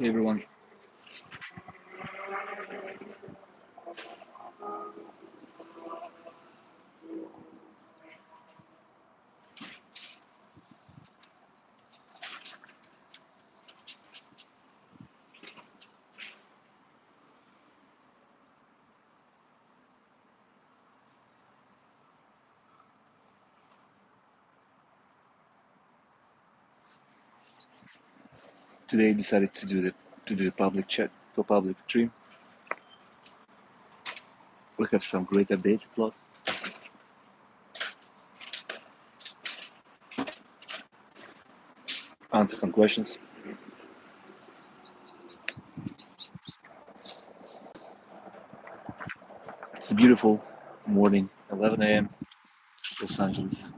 Hey everyone. Today I decided to do a public chat, to a public stream. We have some great updates at lot. Answer some questions. It's a beautiful morning, 11 a.m. Los Angeles.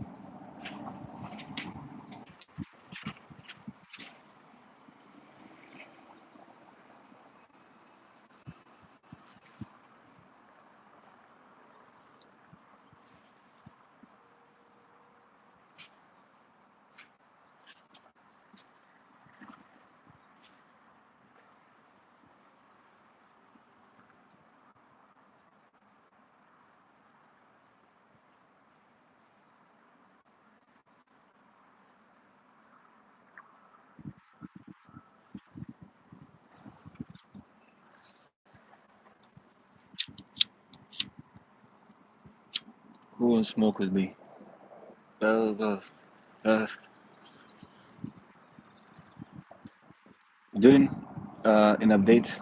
Who wants to smoke with me? Uh, uh, uh, Doing an update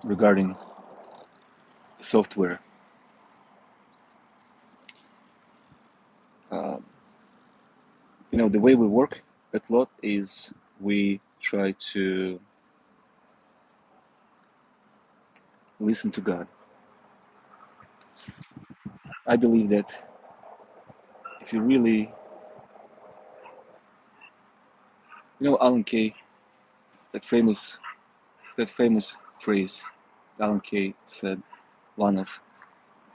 regarding software. Uh, the way we work at lot is we try to listen to God. I believe that if you really, Alan Kay, that famous that famous phrase Alan Kay said, one of,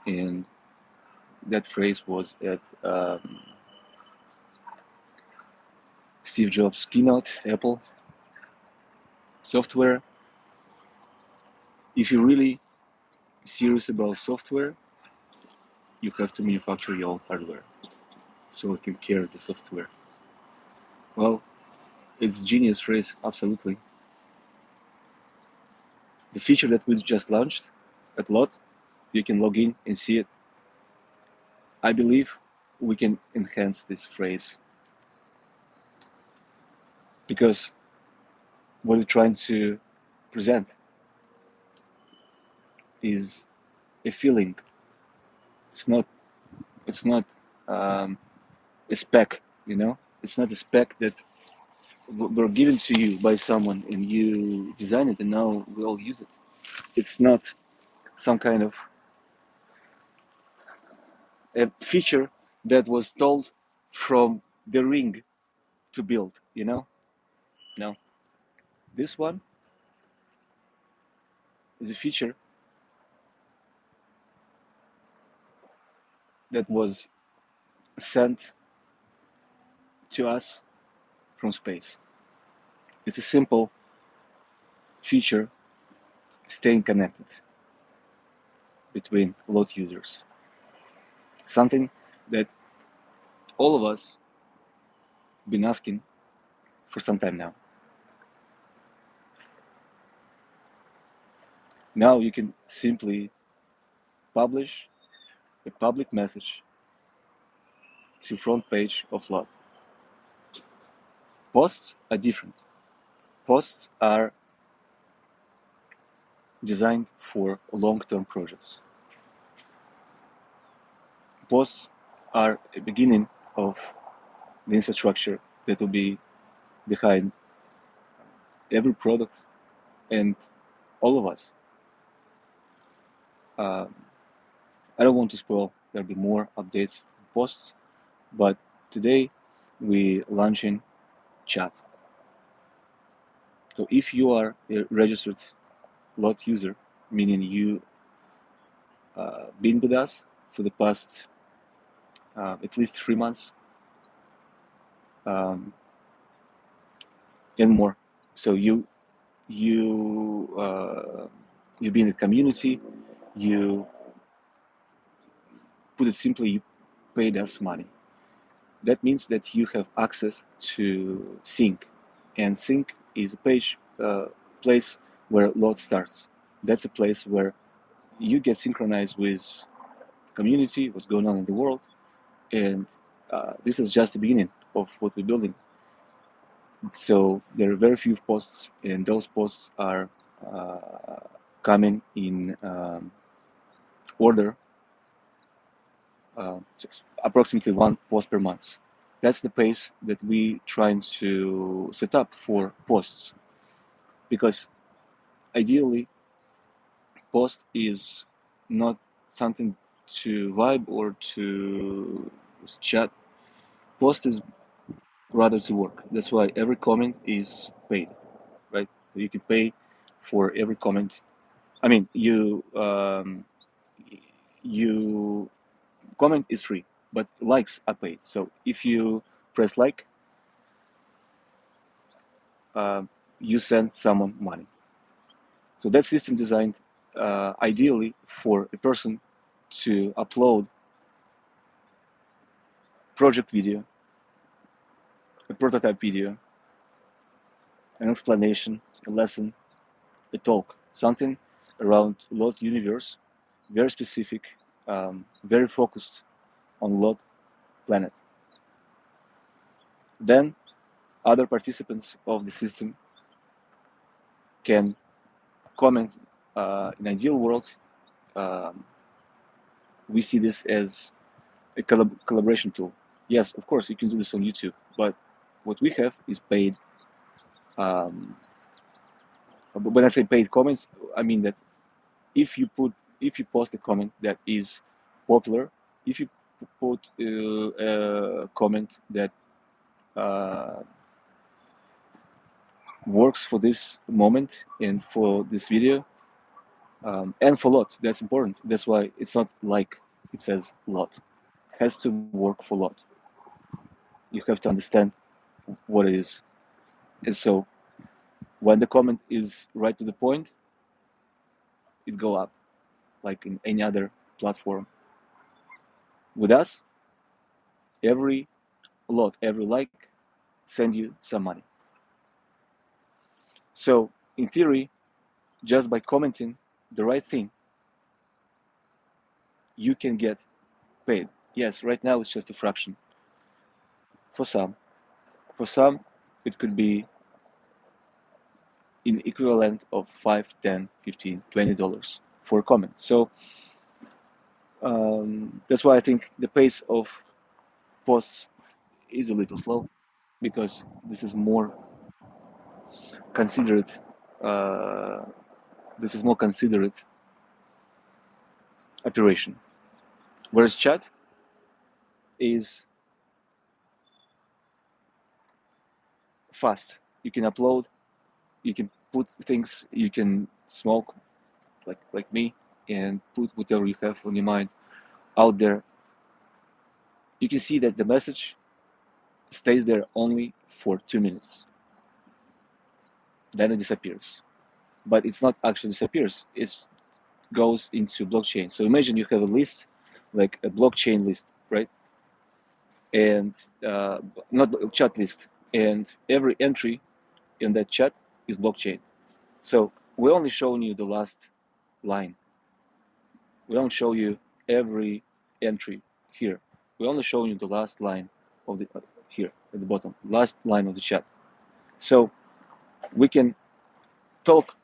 and that phrase was at Steve Jobs' keynote, Apple. Software, if you're really serious about software, you have to manufacture your own hardware so it can carry the software. Well, it's a genius phrase, absolutely. The feature that we just launched at Lot, you can log in and see it. I believe we can enhance this phrase because what we're trying to present is a feeling. It's not a spec, It's not a spec that were given to you by someone and you design it and now we all use it. It's not some kind of a feature that was told from the ring to build. No. This one is a feature that was sent to us from space. It's a simple feature staying connected between lot users. Something that all of us been asking for some time now. Now you can simply publish a public message to front page of Lot. Posts are different. Posts are designed for long-term projects. Posts are a beginning of the infrastructure that will be behind every product and all of us. I don't want to spoil. There'll be more updates on posts, but today we launching chat. So if you are a registered Lot user, meaning you been with us for the past at least 3 months and more, so you you be in the community, you put it simply, you paid us money. That means that you have access to sync, and sync is a place where load starts. That's a place where you get synchronized with community, what's going on in the world, and this is just the beginning of what we're building. So there are very few posts, and those posts are coming in order, just approximately one post per month. That's the pace that we trying to set up for posts, because ideally post is not something to vibe or to chat. Post is rather to work. That's why every comment is paid, right? You can pay for every comment. I mean, you comment is free, but likes are paid. So if you press like, you send someone money. So that system designed ideally for a person to upload project video, a prototype video, an explanation, a lesson, a talk, something around LOT universe, very specific, very focused on LOT planet. Then other participants of the system can comment. In ideal world, we see this as a collaboration tool. Yes, of course, you can do this on YouTube, but what we have is paid. When I say paid comments, I mean that if you post a comment that is popular, if you put a comment that works for this moment and for this video, and for lot, that's important. That's why it's not like it says lot. It has to work for lot. You have to understand what it is. And so when the comment is right to the point, it go up like in any other platform. With us, every lot, every like, send you some money. So in theory, just by commenting the right thing, you can get paid. Yes, right now it's just a fraction. For some, it could be in equivalent of $5, $10, $15, $20 for a comment. So that's why I think the pace of posts is a little slow, because this is more considerate. This is more considerate operation. Whereas chat is fast. You can upload, you can put things, you can smoke like me, and put whatever you have on your mind out there. You can see that the message stays there only for 2 minutes. Then it disappears. But it's not actually disappears. It goes into blockchain. So imagine you have a list, like a blockchain list, right? And not a chat list. And every entry in that chat is blockchain. So we're only showing you the last line. We don't show you every entry here. We're only showing you the last line of the here at the bottom, last line of the chat. So we can talk,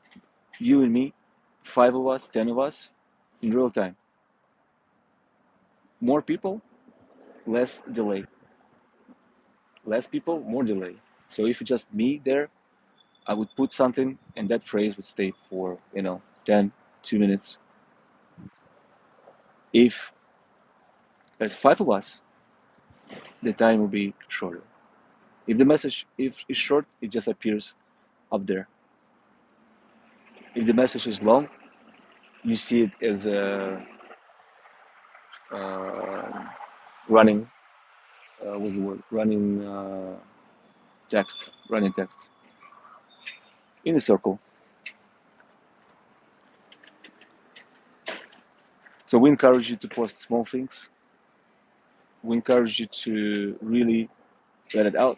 you and me, 5 of us, 10 of us, in real time. More people, less delay. Less people, more delay. So if it's just me there, I would put something, and that phrase would stay for 10, 2 minutes. If there's 5 of us, the time will be shorter. If the message is short, it just appears up there. If the message is long, you see it as a running, what's the word? Running text in a circle. So we encourage you to post small things. We encourage you to really let it out.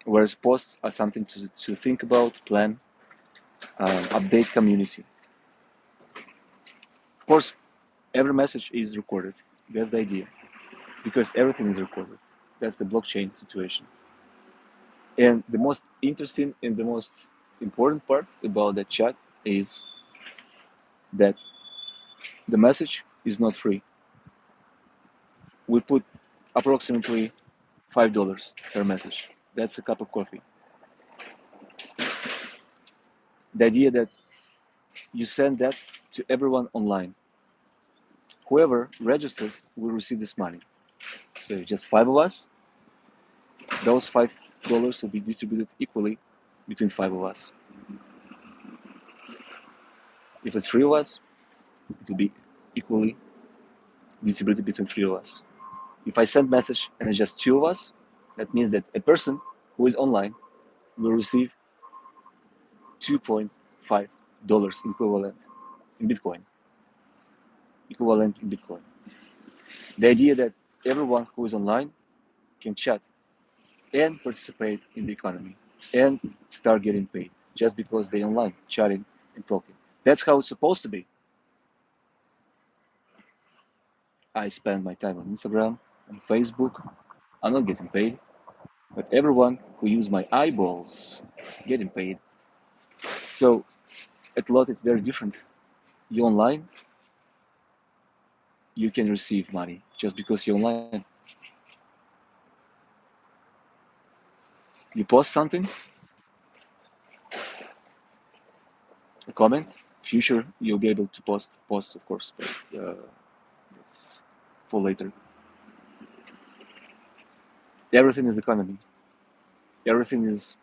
Whereas posts are something to think about, plan, update community. Of course, every message is recorded. That's the idea. Because everything is recorded. That's the blockchain situation. And the most interesting and the most important part about that chat is that the message is not free. We put approximately $5 per message. That's a cup of coffee. The idea that you send that to everyone online. Whoever registered will receive this money. So if just 5 of us, those $5 will be distributed equally between 5 of us. If it's 3 of us, it will be equally distributed between 3 of us. If I send message and it's just 2 of us, that means that a person who is online will receive $2.5 equivalent in Bitcoin. Equivalent in Bitcoin. The idea that everyone who is online can chat and participate in the economy and start getting paid just because they're online, chatting and talking. That's how it's supposed to be. I spend my time on Instagram and Facebook. I'm not getting paid, but everyone who uses my eyeballs getting paid. So at Lot it's very different. You online, you can receive money just because you're online. You post something, a comment, future you'll be able to post posts of course, but it's for later. Everything is economy. Everything is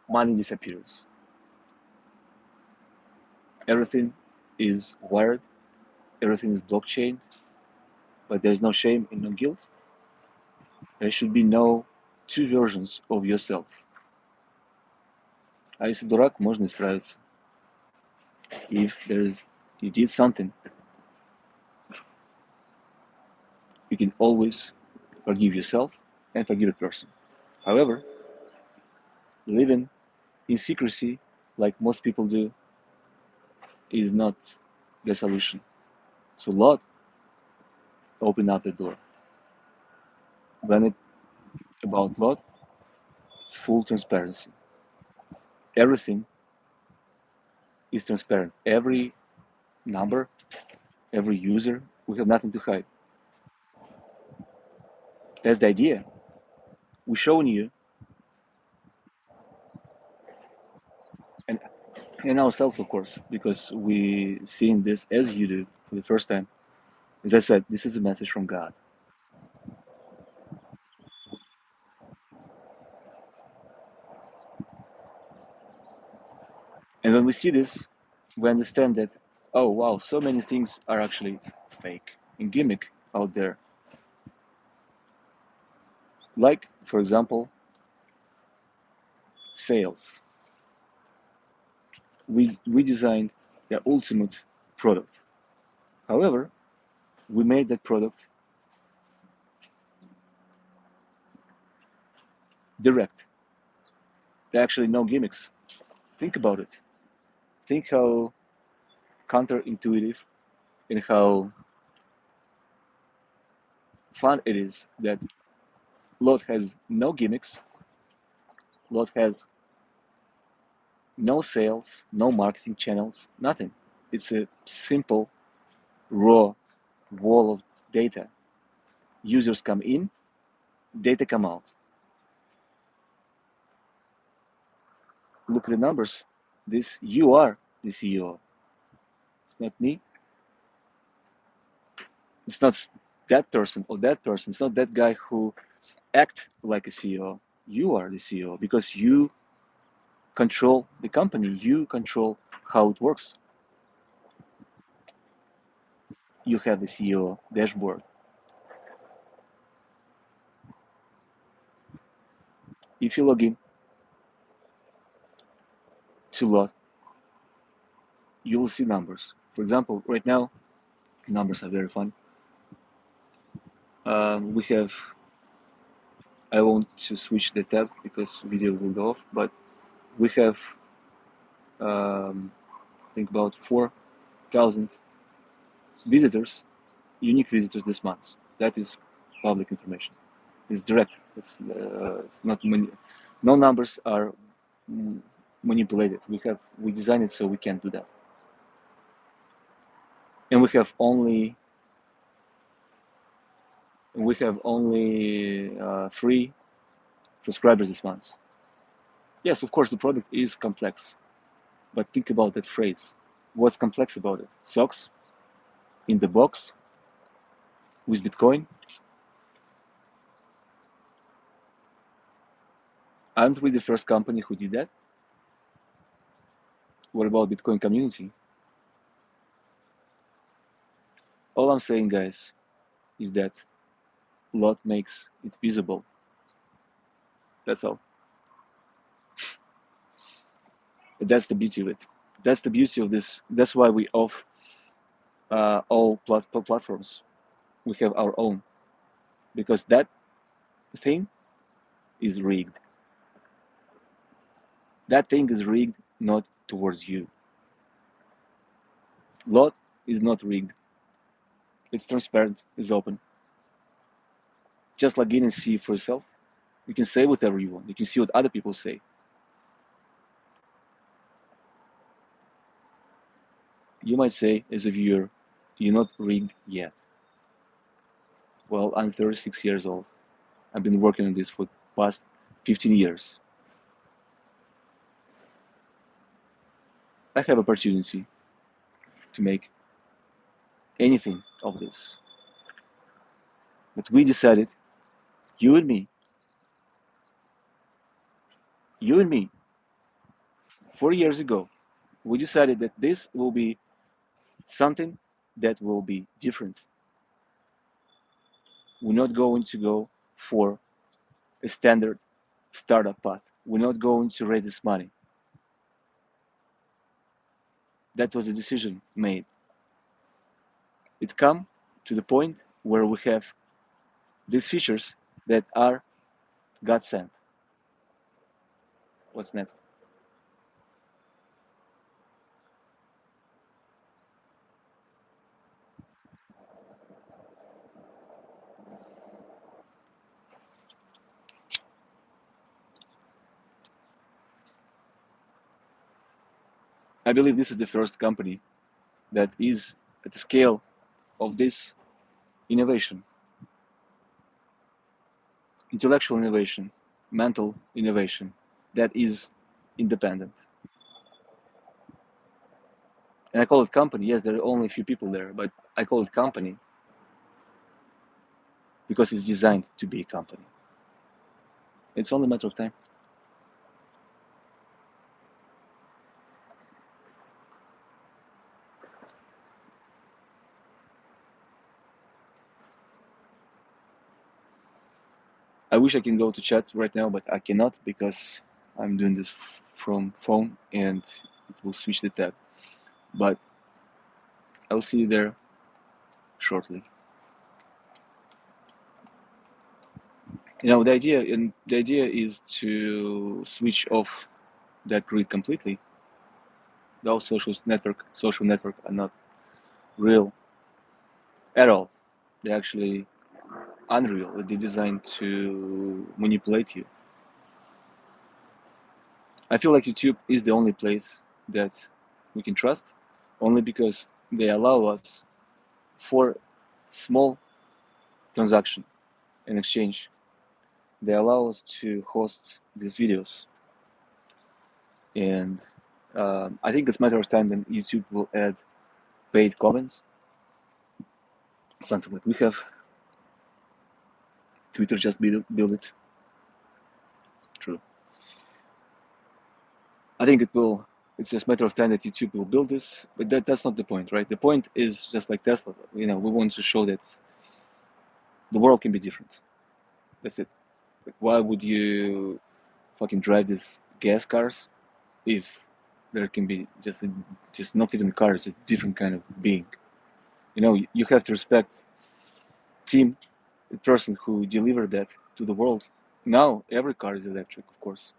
money disappears. Everything is wired. Everything is blockchain. But there's no shame and no guilt. There should be no two versions of yourself. А если дурак, можно исправиться. If you did something, you can always forgive yourself and forgive a person. However, living in secrecy, like most people do, is not the solution. So Lot opened up the door. When it about Lot, it's full transparency. Everything is transparent. Every number, every user, we have nothing to hide. That's the idea. We're showing you and ourselves, of course, because we seeing this as you do for the first time. As I said, this is a message from God. And when we see this, we understand that, oh wow, so many things are actually fake and gimmick out there. Like, for example, sales. We designed the ultimate product. However, we made that product direct. There are actually no gimmicks. Think about it. Think how counterintuitive and how fun it is that Lot has no gimmicks, Lot has no sales, no marketing channels, nothing. It's a simple, raw wall of data. Users come in, data come out. Look at the numbers. You are the CEO. It's not me. It's not that person or that person. It's not that guy who act like a CEO. You are the CEO because you control the company. You control how it works. You have the CEO dashboard. If you log in to Lot, you will see numbers. For example, right now, numbers are very fun. We have, I want to switch the tab because video will go off, but we have, I think about 4,000 visitors, unique visitors this month. That is public information. It's direct. It's not no numbers are manipulated. We design it so we can't do that. And we have only 3 subscribers this month. Yes, of course, the product is complex, but think about that phrase. What's complex about it? Socks in the box with Bitcoin? Aren't we the first company who did that? What about Bitcoin community? All I'm saying, guys, is that lot makes it visible. That's all. That's the beauty of it. That's the beauty of this. That's why we off all platforms. We have our own, because that thing is rigged. That thing is rigged not towards you. Lot is not rigged. It's transparent. It's open. Just log in and see for yourself. You can say whatever you want. You can see what other people say. You might say, as a viewer, you're not rigged yet. Well, I'm 36 years old. I've been working on this for the past 15 years. I have opportunity to make anything of this. But we decided, you and me, 4 years ago, we decided that this will be something that will be different. We're not going to go for a standard startup path. We're not going to raise this money. That was a decision made. It come to the point where we have these features that are God sent. What's next? I believe this is the first company that is at the scale of this innovation. Intellectual innovation, mental innovation, that is independent. And I call it company. Yes, there are only a few people there, but I call it company because it's designed to be a company. It's only a matter of time. I wish I can go to chat right now, but I cannot because I'm doing this from phone and it will switch the tab. But I'll see you there shortly. You know, the idea is to switch off that grid completely. Those social network are not real at all. They're actually unreal. They're designed to manipulate you. I feel like YouTube is the only place that we can trust, only because they allow us for small transaction and exchange. They allow us to host these videos, and I think it's a matter of time that YouTube will add paid comments, something like we have. Twitter just build it. True. I think it will. It's just a matter of time that YouTube will build this, but that's not the point, right? The point is just like Tesla. You know, we want to show that the world can be different. That's it. Like, why would you fucking drive these gas cars if there can be just not even cars, just different kind of being. You know, you have to respect team, the person who delivered that to the world. Now every car is electric, of course.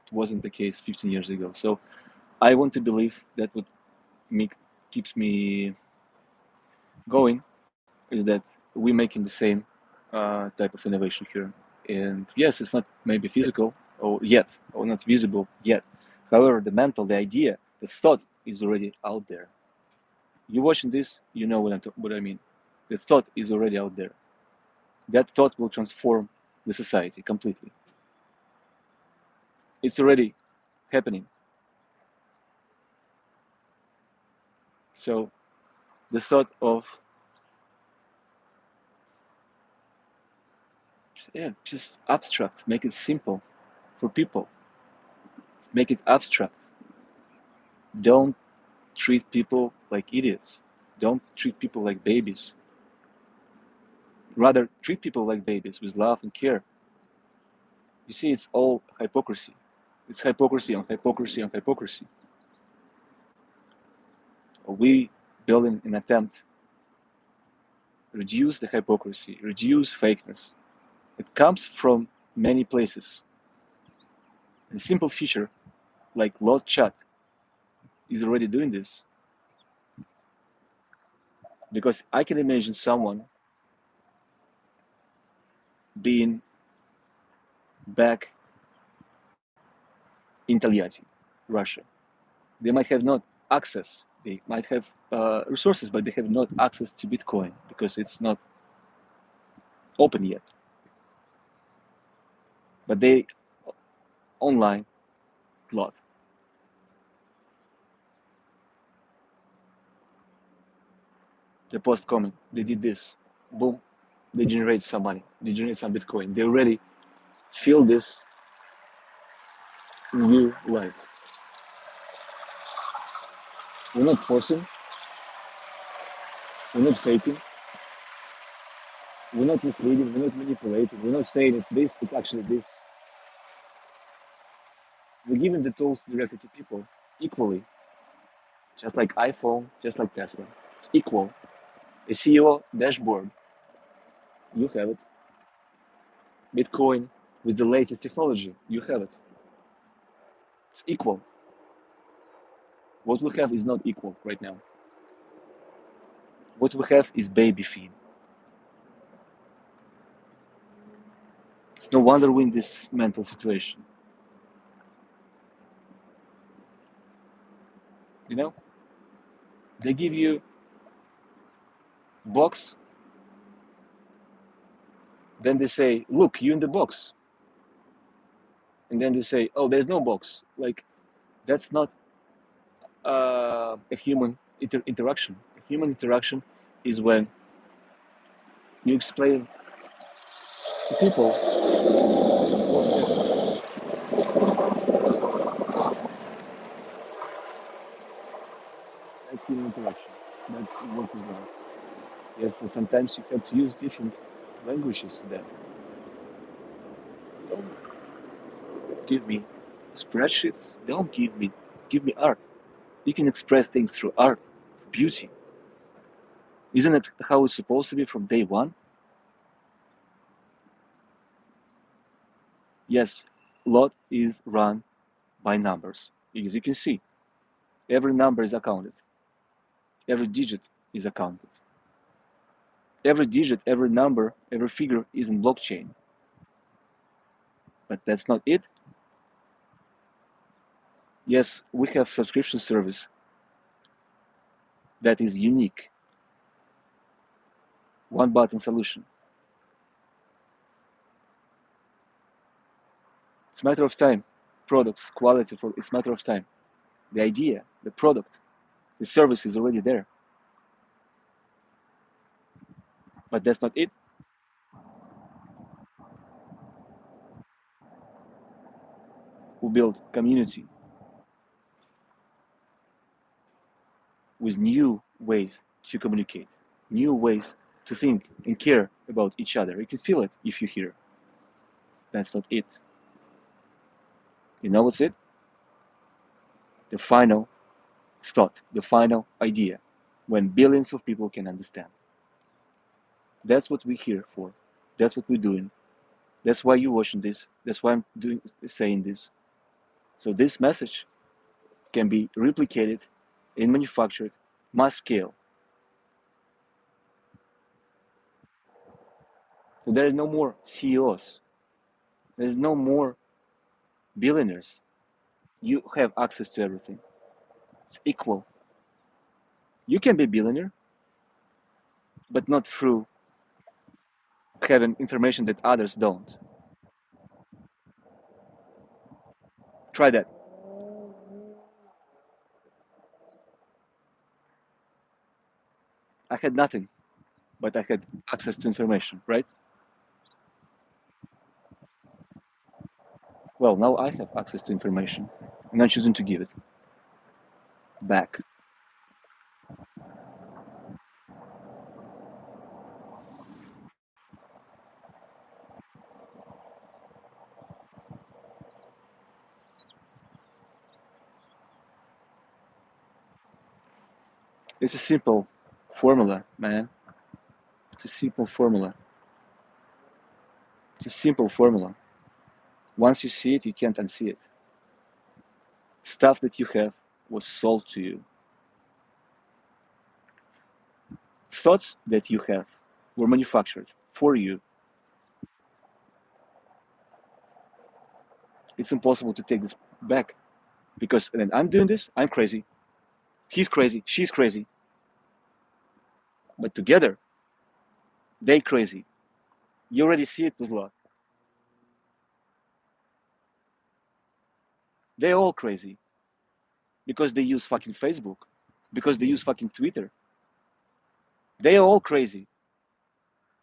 It wasn't the case 15 years ago. So I want to believe that what keeps me going is that we're making the same type of innovation here. And yes, it's not maybe physical or not visible yet. However, the mental, the idea, the thought is already out there. You're watching this, you know what I mean. The thought is already out there. That thought will transform the society completely. It's already happening. So the thought of just abstract, make it simple for people. Make it abstract. Don't treat people like idiots. Don't treat people like babies. Rather, treat people like babies with love and care. You see, it's all hypocrisy. It's hypocrisy on hypocrisy on hypocrisy. We building an attempt reduce the hypocrisy, reduce fakeness. It comes from many places. A simple feature like Lot Chat is already doing this. Because I can imagine someone being back in Taliati, Russia. They might have not access, they might have resources, but they have not access to Bitcoin because it's not open yet. But they online a lot. They post comment, they did this, boom, they generate some money, they generate some Bitcoin. They already feel this new life. We're not forcing, we're not faking, we're not misleading, we're not manipulating, we're not saying if this, it's actually this. We're giving the tools directly to people equally, just like iPhone, just like Tesla. It's equal. A CEO dashboard, you have it. Bitcoin with the latest technology, you have it. It's equal. What we have is not equal right now. What we have is baby feed. It's no wonder we're in this mental situation. You know? They give you box, then they say, look, you in the box. And then they say, oh, there's no box. Like, that's not a human interaction. A human interaction is when you explain to people what's happening. That's human interaction. That's work with love. Yes, and sometimes you have to use different languages for that. Don't give me spreadsheets. Don't give me art. You can express things through art, beauty. Isn't it how it's supposed to be from day one? Yes, lot is run by numbers. As you can see, every number is accounted. Every digit is accounted. Every digit, every number, every figure is in blockchain. But that's not it. Yes, we have subscription service that is unique. One button solution. It's a matter of time. Products, quality, it's a matter of time. The idea, the product, the service is already there. But that's not it. We build community with new ways to communicate, new ways to think and care about each other. You can feel it if you hear. That's not it. You know what's it? the final thought, the final idea, when billions of people can understand. That's what we're here for. That's what we're doing. That's why you're watching this. That's why I'm saying this. So this message can be replicated and manufactured mass scale. So there is no more CEOs. There's no more billionaires. You have access to everything. It's equal. You can be a billionaire, but not through having information that others don't. Try that. I had nothing, but I had access to information, right? Well, now I have access to information, and I'm choosing to give it back. It's a simple formula, man. It's a simple formula. It's a simple formula. Once you see it, you can't unsee it. Stuff that you have was sold to you. Thoughts that you have were manufactured for you. It's impossible to take this back because then I'm doing this, I'm crazy. He's crazy, she's crazy. But together, they crazy. You already see it with love. They all crazy because they use fucking Facebook, because they use fucking Twitter. They are all crazy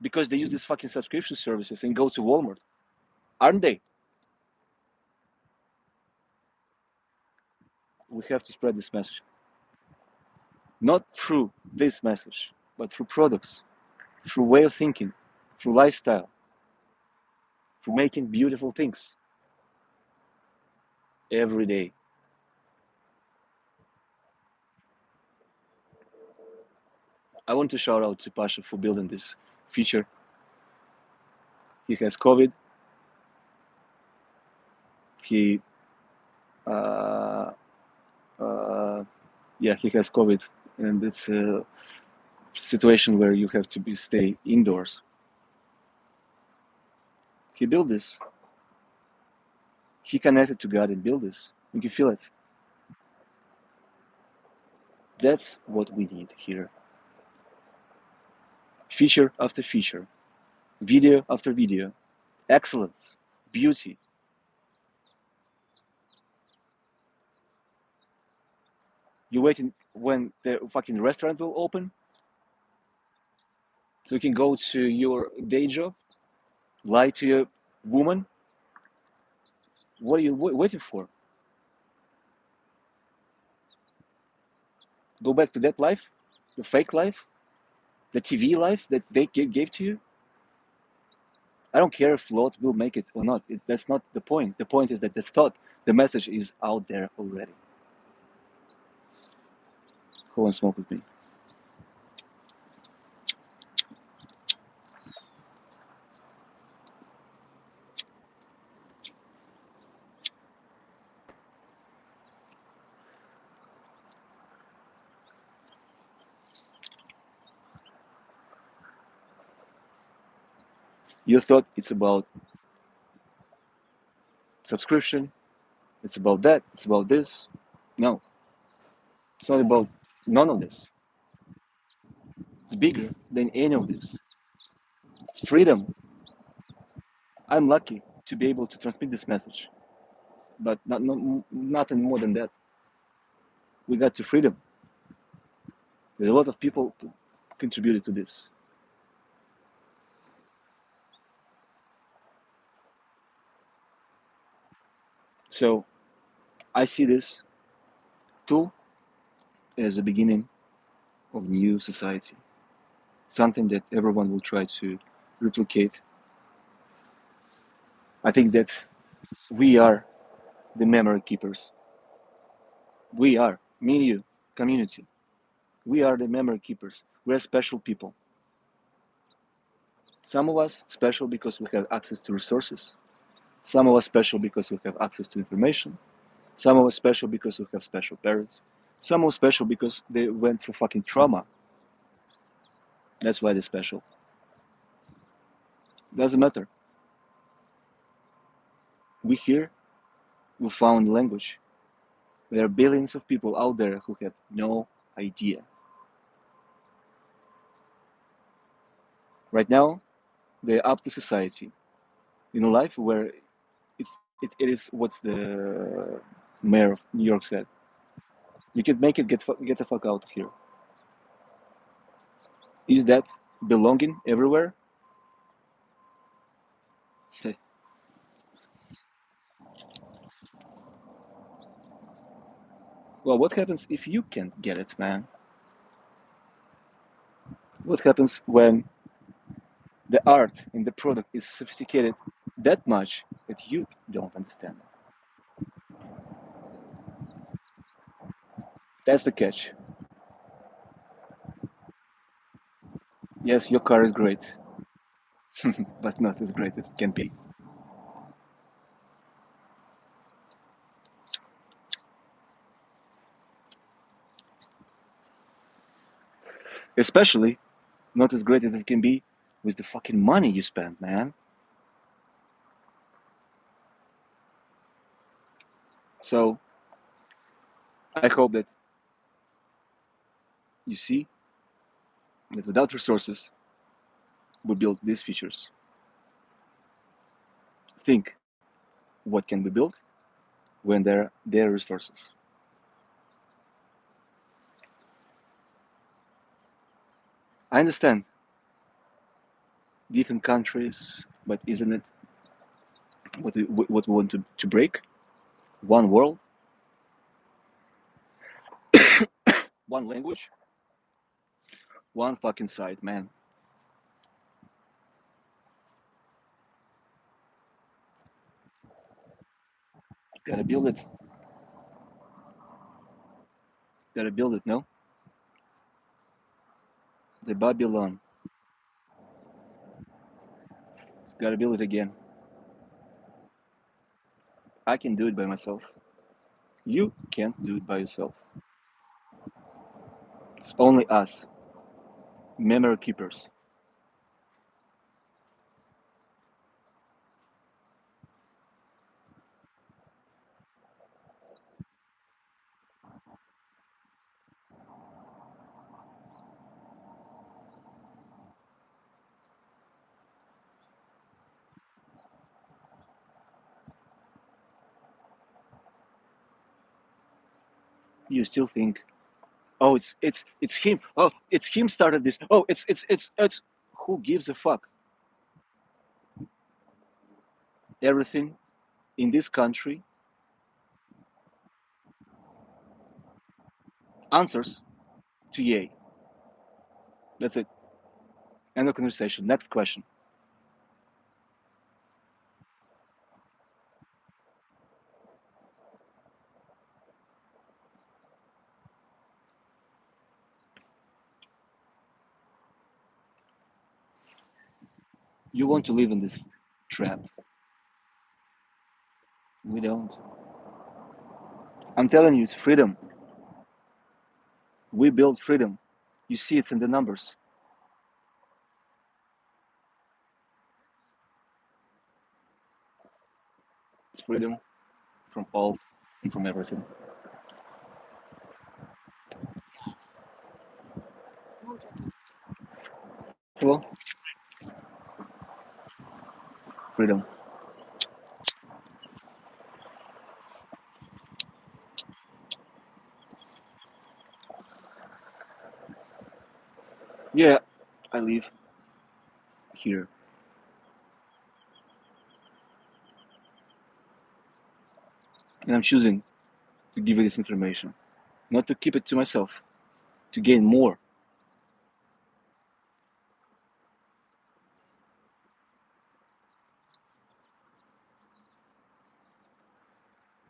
because they use these fucking subscription services and go to Walmart, aren't they? We have to spread this message. Not through this message, but through products, through way of thinking, through lifestyle, through making beautiful things every day. I want to shout out to Pasha for building this feature. He has COVID. He, uh, he has COVID, and it's a situation where you have to stay indoors. He built this. He connected to God and built this. You can feel it. That's what we need here. Feature after feature, video after video, excellence, beauty. You're waiting when the fucking restaurant will open so you can go to your day job, lie to your woman. What are you waiting for? Go back to that life, the fake life, the TV life that they gave to you. I don't care if Lot will make it or not. That's not the point. The point is that this thought, the message is out there already. Go and smoke with me. You thought it's about subscription, it's about that, it's about this. No, it's not about none of this. It's bigger than any of this. It's freedom. I'm lucky to be able to transmit this message, but nothing more than that. We got to freedom. There's a lot of people contributed to this. So I see this tool as a beginning of new society, something that everyone will try to replicate. I think that we are the memory keepers. We are, me and you, community. We are the memory keepers. We are special people. Some of us special because we have access to resources. Some of us special because we have access to information. Some of us special because we have special parents. Some of us special because they went through fucking trauma. That's why they're special. Doesn't matter. We here, we found language. There are billions of people out there who have no idea. Right now, they're up to society. In a life where it is what's the mayor of New York said. You can make it get the fuck out of here. Is that belonging everywhere? Well, what happens if you can't get it, man? What happens when the art in the product is sophisticated that much that you don't understand it? That's the catch. Yes, your car is great, but not as great as it can be. Especially not as great as it can be with the fucking money you spend, man. So I hope that you see that without resources, we build these features. Think what can be built when there are resources. I understand different countries, but isn't it what we want to break? One world, one language, one fucking side, man. Gotta build it. Gotta build it, no? The Babylon. Gotta build it again. I can do it by myself. You can't do it by yourself. It's only us, memory keepers. You still think, oh, it's him. Oh, it's him started this. Oh, it's. Who gives a fuck? Everything in this country answers to yay. That's it. End of conversation. Next question. You want to live in this trap. We don't. I'm telling you, it's freedom. We build freedom. You see, it's in the numbers. It's freedom from all and from everything. Well, freedom. Yeah, I live here. And I'm choosing to give you this information, not to keep it to myself, to gain more.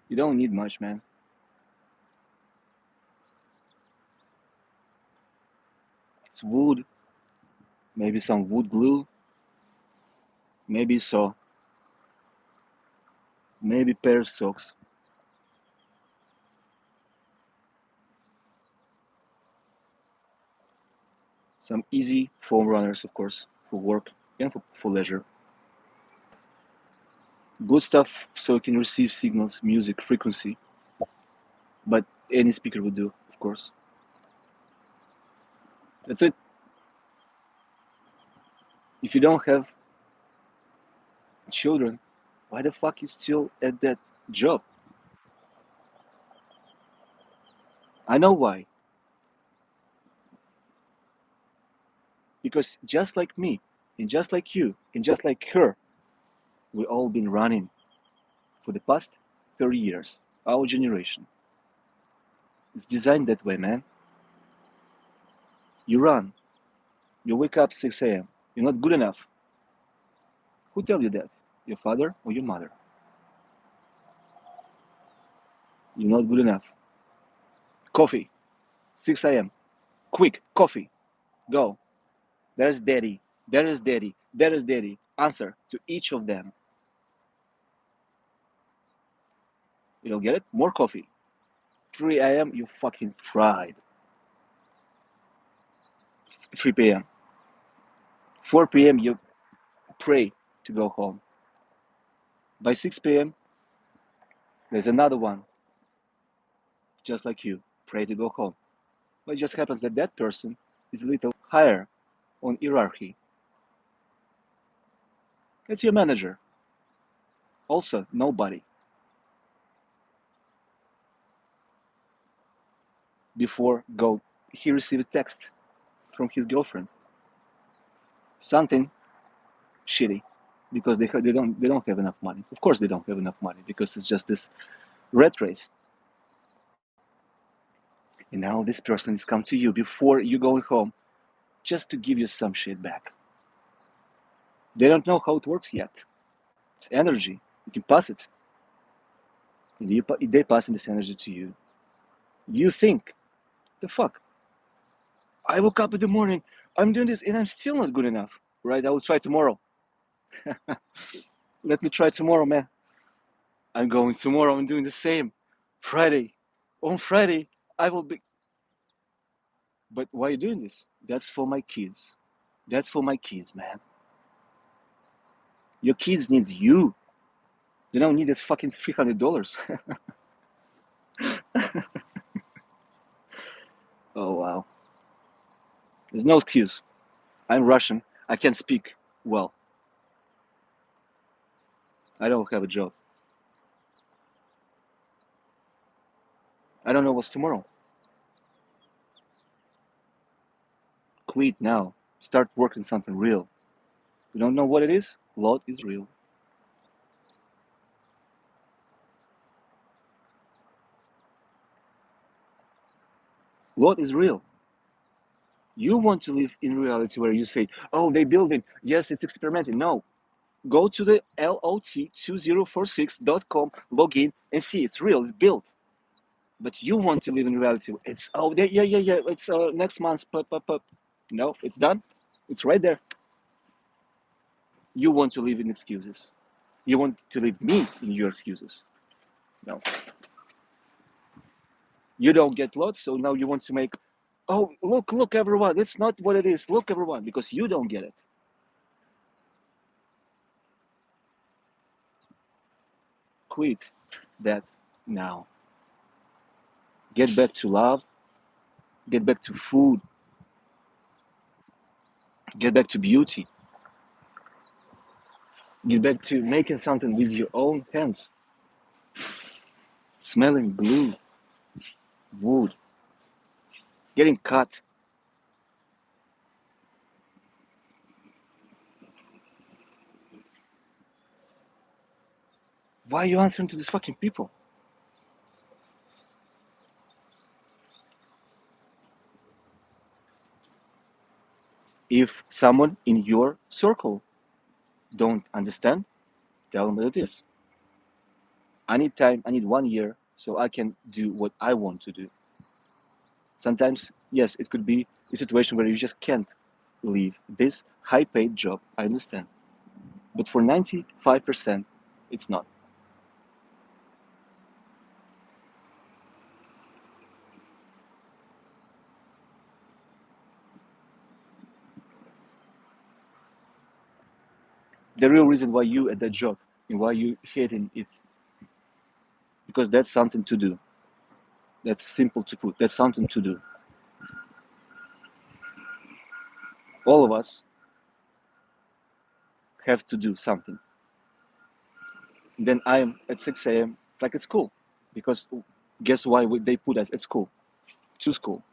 You don't need much, man. It's wood, maybe some wood glue, maybe saw, maybe pair of socks. Some easy foam runners, of course, for work and for leisure. Good stuff so you can receive signals, music, frequency, but any speaker would do, of course. That's it. If you don't have children, why the fuck you still at that job? I know why. Because just like me, and just like you, and just like her, we all been running for the past 30 years. Our generation. It's designed that way, man. You run. You wake up 6 a.m. You're not good enough. Who tell you that? Your father or your mother? You're not good enough. Coffee. 6 a.m. Quick, coffee. Go. There's daddy. There is daddy. There is daddy. Answer to each of them. You don't get it? More coffee. 3 a.m. You fucking fried. 3 p.m. 4 p.m. You pray to go home. By 6 p.m. there's another one, just like you, pray to go home. But it just happens that that person is a little higher on hierarchy. It's your manager. Also, nobody. Before go, he received a text from his girlfriend. Something shitty, because they don't have enough money. Of course, they don't have enough money because it's just this rat race. And now this person is come to you before you going home, just to give you some shit back. They don't know how it works yet. It's energy. You can pass it. And they passing this energy to you. You think, the fuck? I woke up in the morning, I'm doing this, and I'm still not good enough. Right? I will try tomorrow. Let me try tomorrow, man. I'm going tomorrow. I'm doing the same. Friday. On Friday, I will be. But why are you doing this? That's for my kids. That's for my kids, man. Your kids need you. They don't need this fucking $300. Oh, wow. There's no excuse. I'm Russian. I can't speak well. I don't have a job. I don't know what's tomorrow. Quit now. Start working something real. You don't know what it is? Lot is real. Lot is real. You want to live in reality where you say, oh, they building. Yes, it's experimenting. No. Go to the LOT2046.com, log in, and see it's real, it's built. But you want to live in reality. It's, oh, yeah. It's next month. No, it's done. It's right there. You want to live in excuses. You want to leave me in your excuses. No. You don't get lots, so now you want to make, oh, look, everyone. It's not what it is. Look, everyone, because you don't get it. Quit that now. Get back to love. Get back to food. Get back to beauty. Get back to making something with your own hands. Smelling glue, wood, getting cut. Why are you answering to these fucking people? If someone in your circle don't understand, tell them what it is. I need time, I need 1 year so I can do what I want to do. Sometimes, yes, it could be a situation where you just can't leave this high-paid job. I understand, but for 95%, it's not. The real reason why you at that job and why you hating it, because that's something to do. That's simple to put. That's something to do. All of us have to do something. And then I'm at 6 a.m. It's like it's cool, because guess why they put us at school, to school.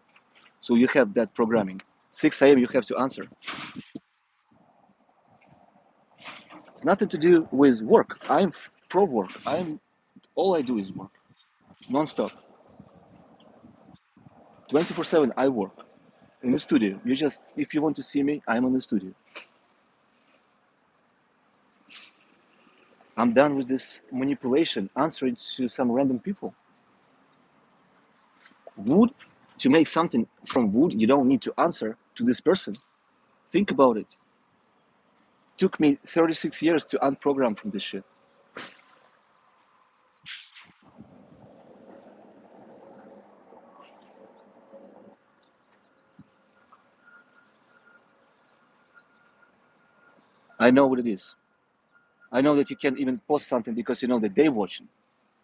So you have that programming. 6 a.m. you have to answer. It's nothing to do with work. I'm pro work. I'm all I do is work, non-stop, 24/7. I work in the studio. You just, if you want to see me, I'm in the studio. I'm done with this manipulation, answering to some random people. Wood, to make something from wood, you don't need to answer to this person. Think about it. Took me 36 years to unprogram from this shit. I know what it is. I know that you can't even post something because you know that they're watching.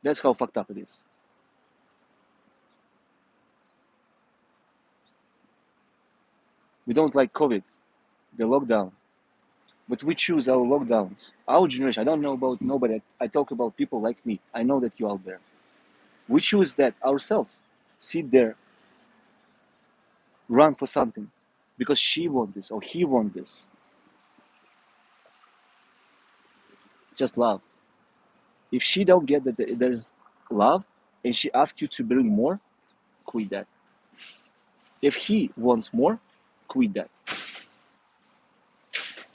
That's how fucked up it is. We don't like COVID, the lockdown, but we choose our lockdowns. Our generation, I don't know about nobody. I talk about people like me. I know that you out there. We choose that ourselves. Sit there, run for something because she want this or he want this. Just love. If she don't get that there's love and she asks you to bring more, quit that. If he wants more, quit that.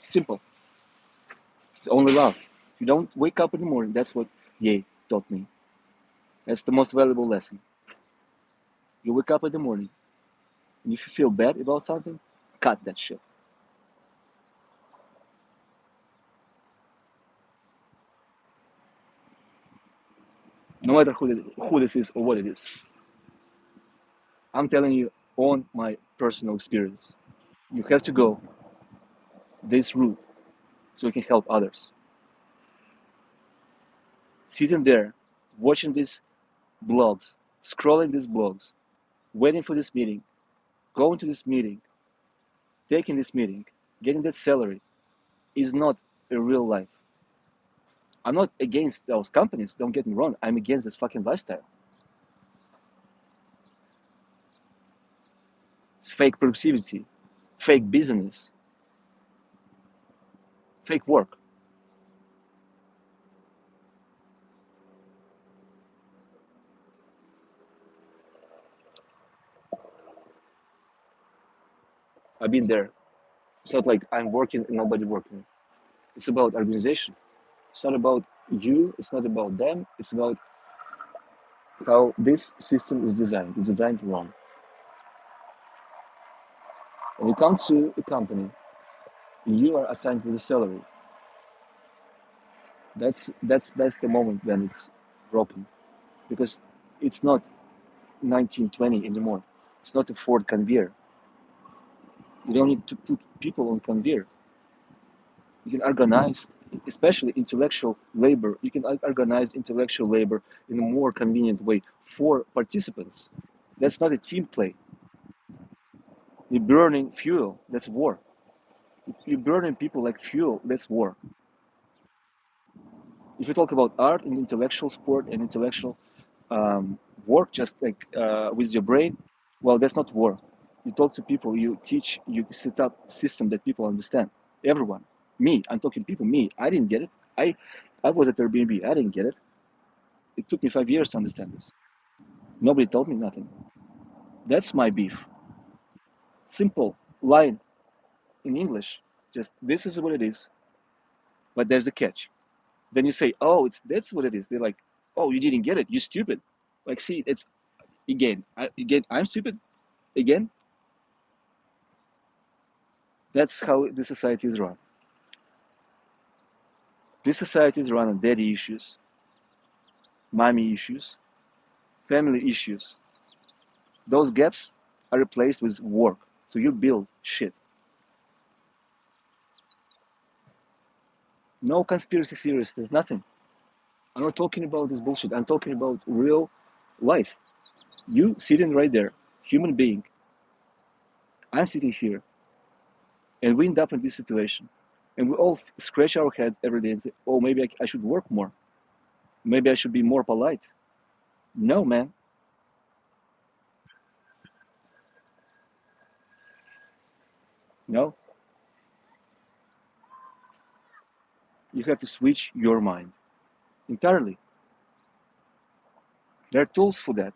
Simple. It's only love. You don't wake up in the morning. That's what Ye taught me. That's the most valuable lesson. You wake up in the morning, and if you feel bad about something, cut that shit. No matter who this is or what it is. I'm telling you on my personal experience. You have to go this route so you can help others. Sitting there, watching these blogs, scrolling these blogs, waiting for this meeting, going to this meeting, taking this meeting, getting that salary is not a real life. I'm not against those companies, don't get me wrong. I'm against this fucking lifestyle. It's fake productivity, fake business, fake work. I've been there. It's not like I'm working and nobody working. It's about organization. It's not about you, it's not about them, it's about how this system is designed. It's designed wrong. When you come to a company, you are assigned with a salary. That's the moment when it's broken. Because it's not 1920 anymore. It's not a Ford conveyor. You don't need to put people on conveyor. You can organize, especially intellectual labor. You can organize intellectual labor in a more convenient way for participants. That's not a team play. You're burning fuel. That's war. You're burning people like fuel. That's war. If you talk about art and intellectual sport and intellectual work, just like with your brain, well, that's not war. You talk to people, you teach, you set up system that people understand. Everyone, me, I'm talking people. Me, I didn't get it. I was at Airbnb. I didn't get it. It took me 5 years to understand this. Nobody told me nothing. That's my beef. Simple line in English. Just this is what it is, but there's a catch. Then you say, "Oh, that's what it is." They're like, "Oh, you didn't get it. You stupid." Like, see, it's again, I'm stupid again. That's how the society is run. This society is run on daddy issues, mommy issues, family issues. Those gaps are replaced with work. So you build shit. No conspiracy theories, there's nothing. I'm not talking about this bullshit. I'm talking about real life. You sitting right there, human being. I'm sitting here, and we end up in this situation. And we all scratch our head every day and say, oh, maybe I should work more. Maybe I should be more polite. No, man. No. You have to switch your mind entirely. There are tools for that.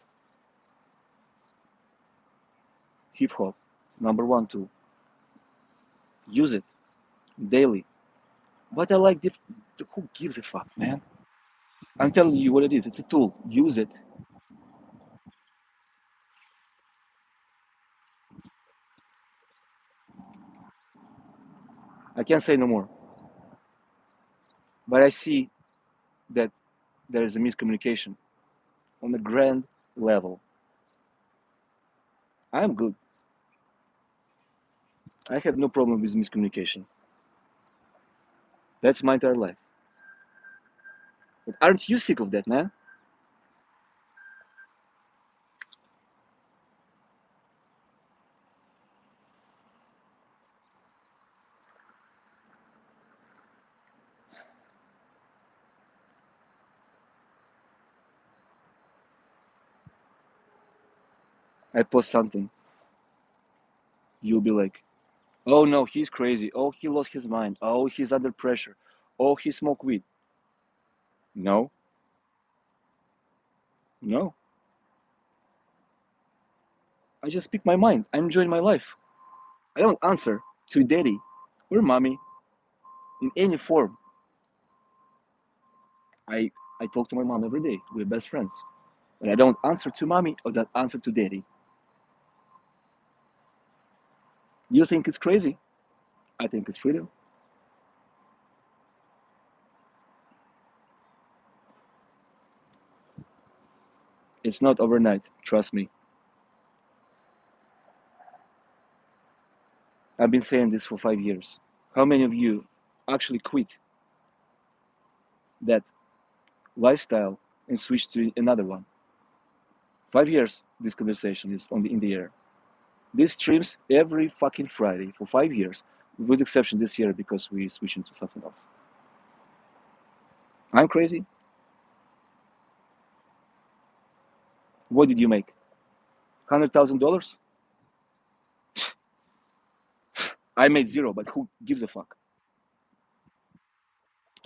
Hip hop is number one tool. Use it daily. But I like who gives a fuck, man? I'm telling you what it is. It's a tool. Use it. I can't say no more. But I see that there is a miscommunication on a grand level. I'm good. I have no problem with miscommunication. That's my entire life. But aren't you sick of that, man? I post something. You'll be like, oh no, he's crazy. Oh, he lost his mind. Oh, he's under pressure. Oh, he smoked weed. No, no. I just speak my mind. I'm enjoying my life. I don't answer to daddy or mommy in any form. I, I talk to my mom every day. We're best friends. But I don't answer to mommy or don't answer to daddy. You think it's crazy? I think it's freedom. It's not overnight. Trust me. I've been saying this for 5 years. How many of you actually quit that lifestyle and switched to another one? 5 years, this conversation is in the air. This streams every fucking Friday for 5 years, with exception this year because we switched into something else. I'm crazy. What did you make? $100,000? I made zero, but who gives a fuck?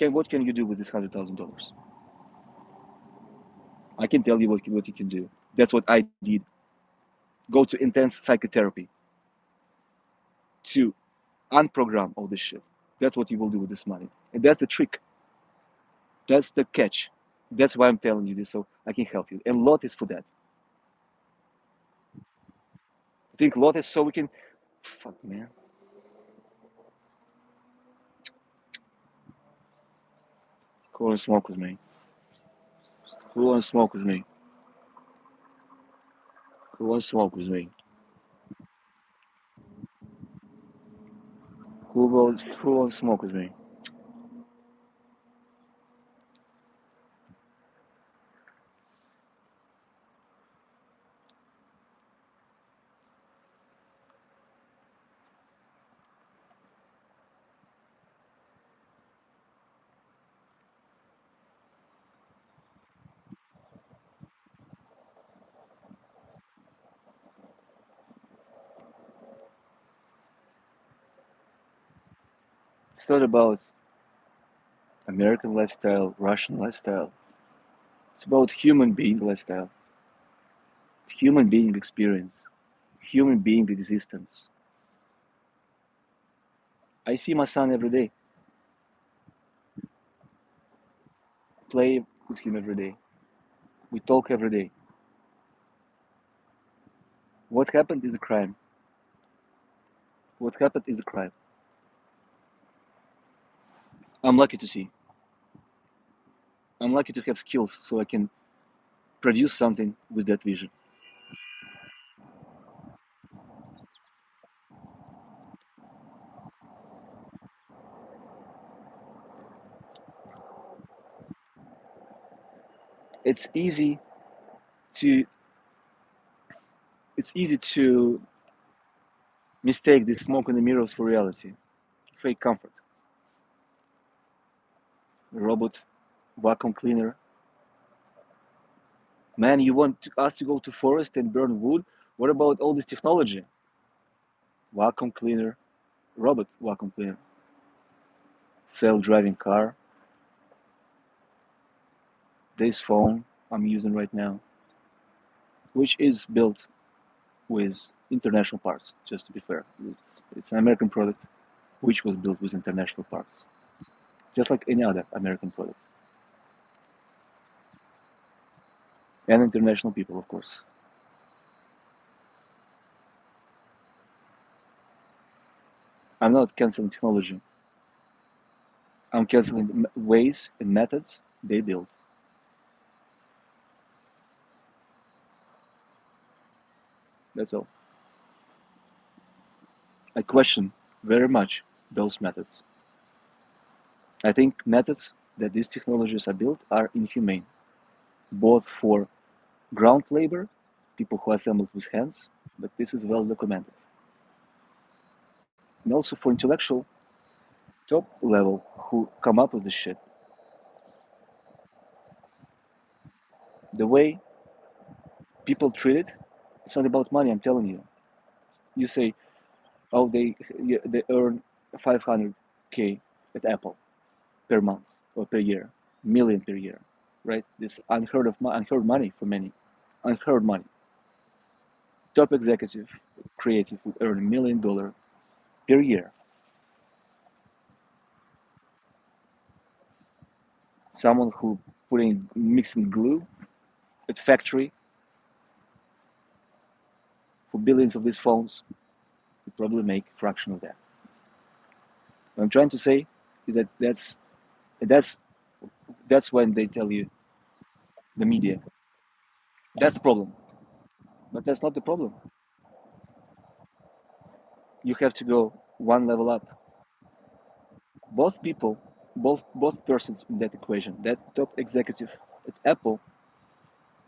What can you do with this $100,000? I can tell you what you can do. That's what I did. Go to intense psychotherapy to unprogram all this shit. That's what you will do with this money. And that's the trick. That's the catch. That's why I'm telling you this, so I can help you. And Lot is for that. I think Lot is so we can. Fuck, man. Who wants to smoke with me? Who wants to smoke with me? Who wants to smoke with me? Who wants to smoke with me? It's not about American lifestyle, Russian lifestyle. It's about human being lifestyle, human being experience, human being existence. I see my son every day, play with him every day. We talk every day. What happened is a crime. What happened is a crime. I'm lucky to see. I'm lucky to have skills so I can produce something with that vision. It's easy to it's easy to mistake the smoke and the mirrors for reality. Fake comfort. Robot, vacuum cleaner. Man, you want us to go to forest and burn wood? What about all this technology? Vacuum cleaner, robot vacuum cleaner, self-driving car, this phone I'm using right now, which is built with international parts, just to be fair. It's an American product, which was built with international parts, just like any other American product. And international people, of course. I'm not canceling technology. I'm canceling the ways and methods they build. That's all. I question very much those methods. I think methods that these technologies are built are inhumane, both for ground labor, people who assembled with hands, but this is well documented, and also for intellectual top level who come up with this shit. The way people treat it, it's not about money. I'm telling you. You say, oh, they earn 500K at Apple per month or per year, million per year, right? This unheard money for many, unheard money. Top executive, creative would earn $1 million per year. Someone who putting mixing glue at factory for billions of these phones would probably make a fraction of that. What I'm trying to say is that that's that's when they tell you the media. That's the problem. But that's not the problem. You have to go one level up. Both people, both persons in that equation, that top executive at Apple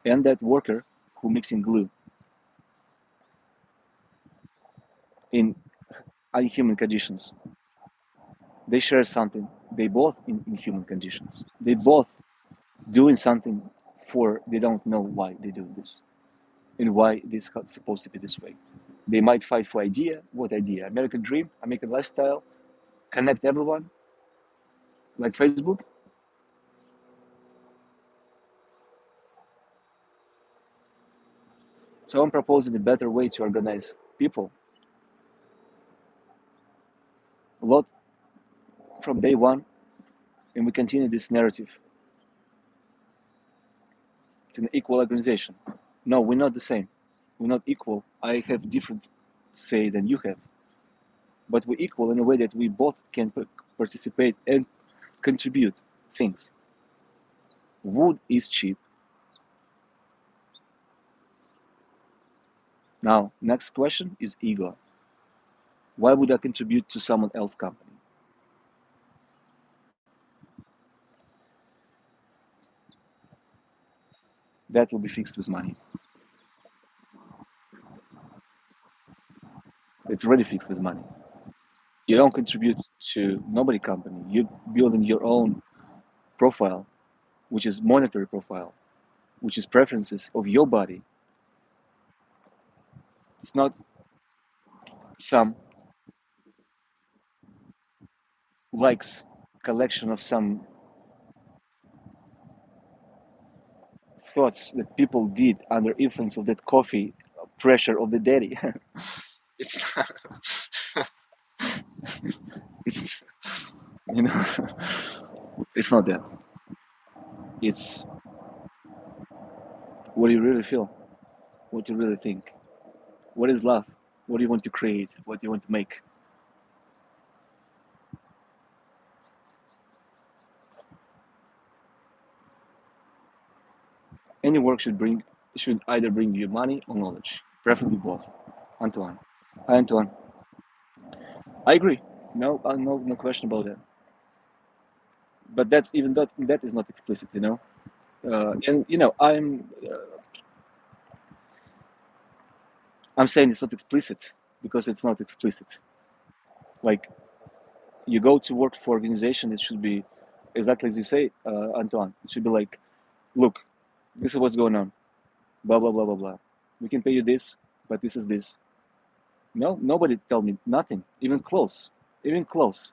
and that worker who mixing glue in unhuman conditions, they share something. They both in human conditions. They both doing something for they don't know why they do this and why this is supposed to be this way. They might fight for idea. What idea? American dream, American lifestyle, connect everyone, like Facebook. So I'm proposing a better way to organize people. A lot from day one, and we continue this narrative. It's an equal organization. No, we're not the same. We're not equal. I have different say than you have, but we're equal in a way that we both can participate and contribute things. Wood is cheap. Now, next question is ego. Why would I contribute to someone else's company? That will be fixed with money. It's already fixed with money. You don't contribute to nobody company. You're building your own profile, which is monetary profile, which is preferences of your body. It's not some likes collection of some thoughts that people did under influence of that coffee pressure of the daddy. it's not, it's you know it's not that. It's what do you really feel, what do you really think, what is love, what do you want to create, what do you want to make. Any work should either bring you money or knowledge, preferably both. Antoine. Hi, Antoine. I agree. No question about that. But that's even that is not explicit, you know. And you know, I'm saying it's not explicit because it's not explicit. Like you go to work for organization, it should be exactly as you say, Antoine. It should be like, look, this is what's going on. Blah blah blah blah blah. We can pay you this, but this is this. No, nobody tell me nothing, even close, even close.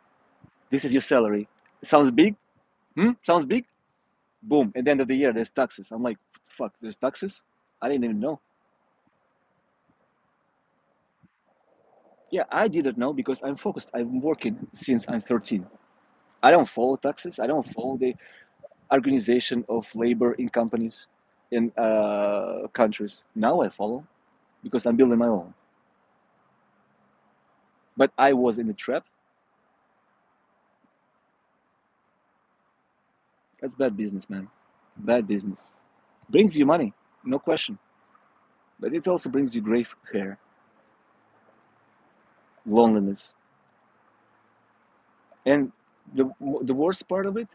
This is your salary. Sounds big? Sounds big? Boom. At the end of the year, there's taxes. I'm like, fuck, there's taxes? I didn't even know. Yeah, I didn't know because I'm focused. I'm working since I'm 13. I don't follow taxes. I don't follow the organization of labor in companies in countries. Now I follow because I'm building my own. But I was in the trap. That's bad business, man. Bad business. Brings you money, no question. But it also brings you gray hair, loneliness, and the worst part of it,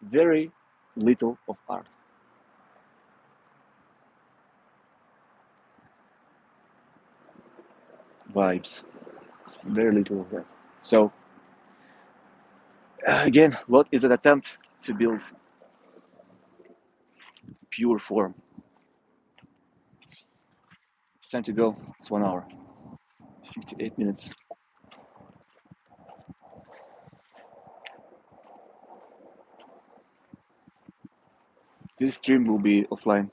very little of art. Vibes. Very little of that. So again, what is an attempt to build pure form? It's time to go. It's 1 hour, 58 minutes. This stream will be offline,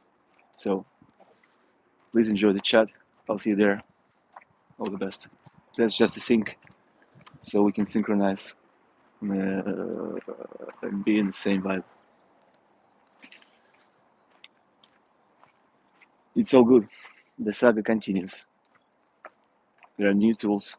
so please enjoy the chat. I'll see you there. All the best. That's just a sync, so we can synchronize and be in the same vibe. It's all good. The saga continues. There are new tools,